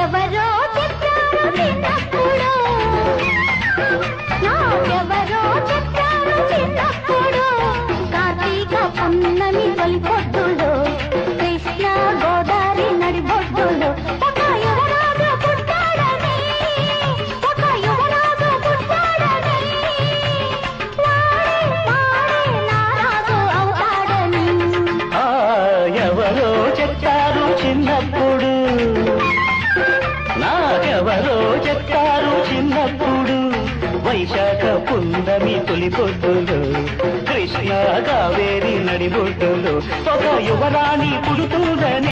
ఎవరో చెప్పారు చిన్నప్పుడు, నాకెవరో చెప్పారు చిన్నప్పుడు, కార్తీక పున్నమి తొలి పొద్దులో, కృష్ణ గోదావరి నడిబొడ్డులో ఒక యువరాజు పుట్టాడని, ఒక యువరాజు పుట్టాడని, వాడే నారాజు అవుతాడని. ఎవరో చెప్పారు చిన్నప్పుడు, నాకెవరో చెప్పారు చిన్నప్పుడు, వైశాఖ పున్నమి తొలి పొద్దులు, కృష్ణ కావేరి నడిబొడ్డులు ఒక యువరాణి పుడుతుందని.